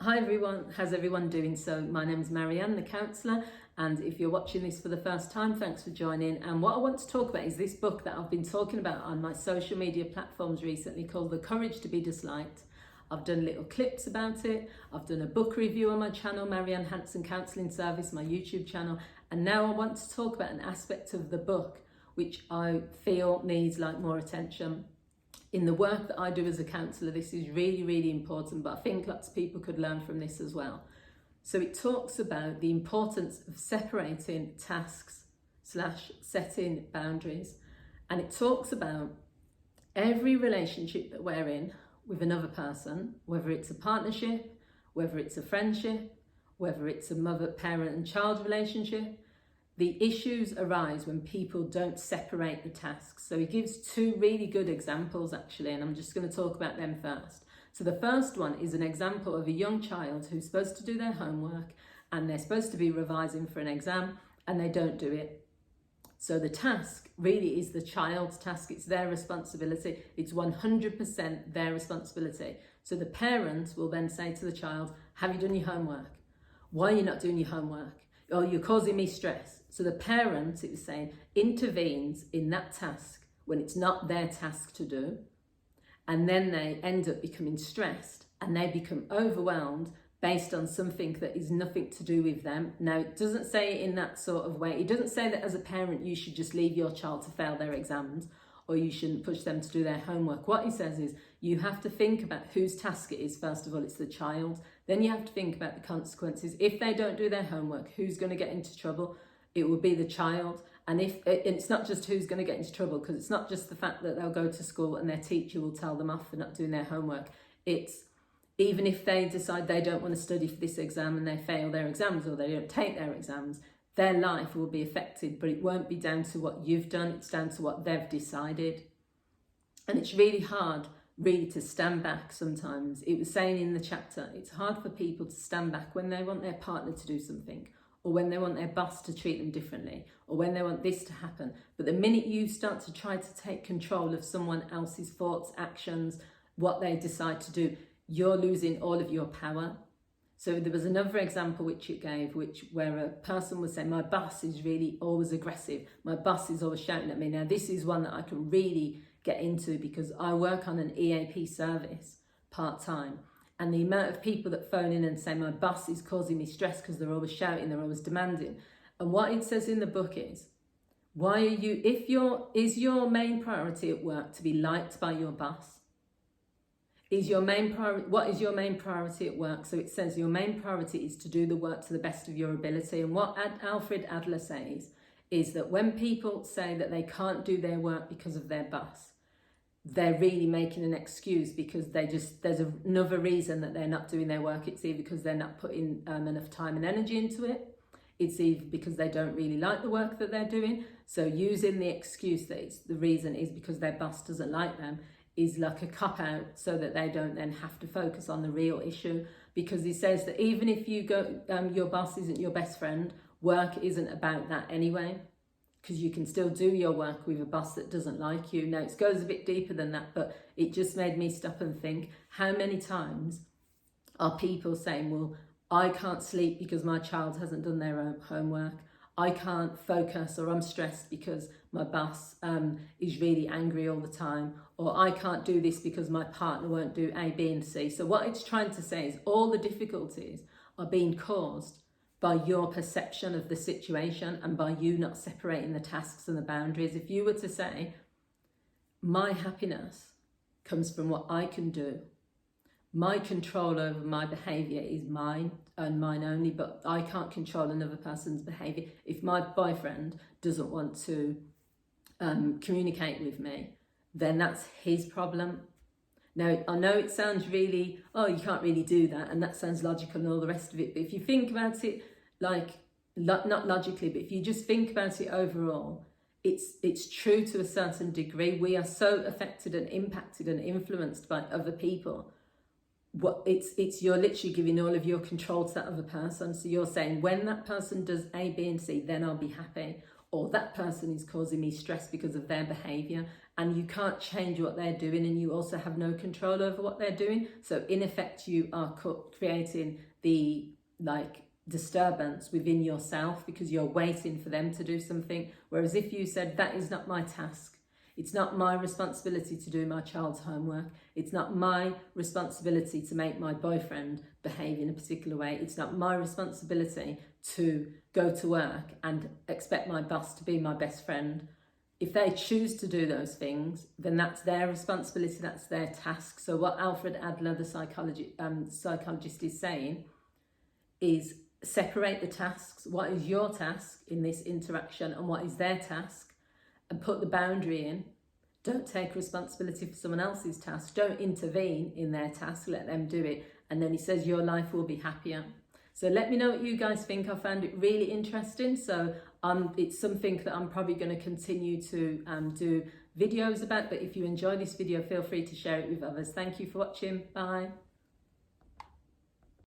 Hi everyone, how's everyone doing? So my name is Marianne, the counsellor, and if you're watching this for the first time, thanks for joining. And what I want to talk about is this book that I've been talking about on my social media platforms recently called The Courage to be Disliked. I've done little clips about it. I've done a book review on my channel, Marianne Hanson Counselling Service, my YouTube channel. And now I want to talk about an aspect of the book which I feel needs more attention. In the work that I do as a counsellor, this is really, really important, but I think lots of people could learn from this as well. So it talks about the importance of separating tasks / setting boundaries. And it talks about every relationship that we're in with another person, whether it's a partnership, whether it's a friendship, whether it's a mother, parent and child relationship. The issues arise when people don't separate the tasks. So he gives two really good examples actually, and I'm just going to talk about them first. So the first one is an example of a young child who's supposed to do their homework and they're supposed to be revising for an exam and they don't do it. So the task really is the child's task. It's their responsibility. It's 100% their responsibility. So the parents will then say to the child, have you done your homework? Why are you not doing your homework? Oh, you're causing me stress. So the parent, it was saying, intervenes in that task when it's not their task to do. And then they end up becoming stressed and they become overwhelmed based on something that is nothing to do with them. Now, it doesn't say it in that sort of way. It doesn't say that as a parent, you should just leave your child to fail their exams or you shouldn't push them to do their homework. What he says is you have to think about whose task it is. First of all, it's the child. Then you have to think about the consequences. If they don't do their homework, who's going to get into trouble? It will be the child. And it's not just who's going to get into trouble, because it's not just the fact that they'll go to school and their teacher will tell them off for not doing their homework. It's even if they decide they don't want to study for this exam and they fail their exams or they don't take their exams, their life will be affected, but it won't be down to what you've done, it's down to what they've decided. And it's really hard, really, to stand back sometimes. It was saying in the chapter, it's hard for people to stand back when they want their partner to do something, or when they want their boss to treat them differently, or when they want this to happen. But the minute you start to try to take control of someone else's thoughts, actions, what they decide to do, you're losing all of your power. So there was another example which it gave, where a person was saying, my boss is really always aggressive. My boss is always shouting at me. Now, this is one that I can really get into because I work on an EAP service part-time. And the amount of people that phone in and say, my boss is causing me stress because they're always shouting, they're always demanding. And what it says in the book is, is your main priority at work to be liked by your boss? What is your main priority at work? So it says your main priority is to do the work to the best of your ability. And what Alfred Adler says is that when people say that they can't do their work because of their boss, they're really making an excuse because there's another reason that they're not doing their work. It's either because they're not putting enough time and energy into it. It's either because they don't really like the work that they're doing. So using the excuse that the reason is because their boss doesn't like them is like a cop-out, so that they don't then have to focus on the real issue. Because he says that even if you go, your boss isn't your best friend, work isn't about that anyway, because you can still do your work with a boss that doesn't like you. Now, it goes a bit deeper than that, but it just made me stop and think, how many times are people saying, well, I can't sleep because my child hasn't done their own homework. I can't focus, or I'm stressed because my boss is really angry all the time, or I can't do this because my partner won't do A, B and C. So what it's trying to say is all the difficulties are being caused by your perception of the situation and by you not separating the tasks and the boundaries. If you were to say, my happiness comes from what I can do, my control over my behaviour is mine and mine only, but I can't control another person's behaviour. If my boyfriend doesn't want to communicate with me, then that's his problem. Now, I know it sounds really, oh, you can't really do that, and that sounds logical and all the rest of it, but if you think about it, not logically, but if you just think about it overall, it's true to a certain degree. We are so affected and impacted and influenced by other people. You're literally giving all of your control to that other person. So you're saying, when that person does A, B and C, then I'll be happy. or that person is causing me stress because of their behavior, and you can't change what they're doing, and you also have no control over what they're doing. So in effect, you are creating the disturbance within yourself because you're waiting for them to do something. Whereas if you said, that is not my task, it's not my responsibility to do my child's homework, it's not my responsibility to make my boyfriend behave in a particular way, it's not my responsibility to go to work and expect my boss to be my best friend. If they choose to do those things, then that's their responsibility, that's their task. So what Alfred Adler, the psychologist, is saying is separate the tasks. What is your task in this interaction and what is their task? And put the boundary in. Don't take responsibility for someone else's task. Don't intervene in their task. Let them do it. And then he says your life will be happier. So let me know what you guys think. I found it really interesting. So it's something that I'm probably going to continue to do videos about. But if you enjoy this video, feel free to share it with others. Thank you for watching. Bye.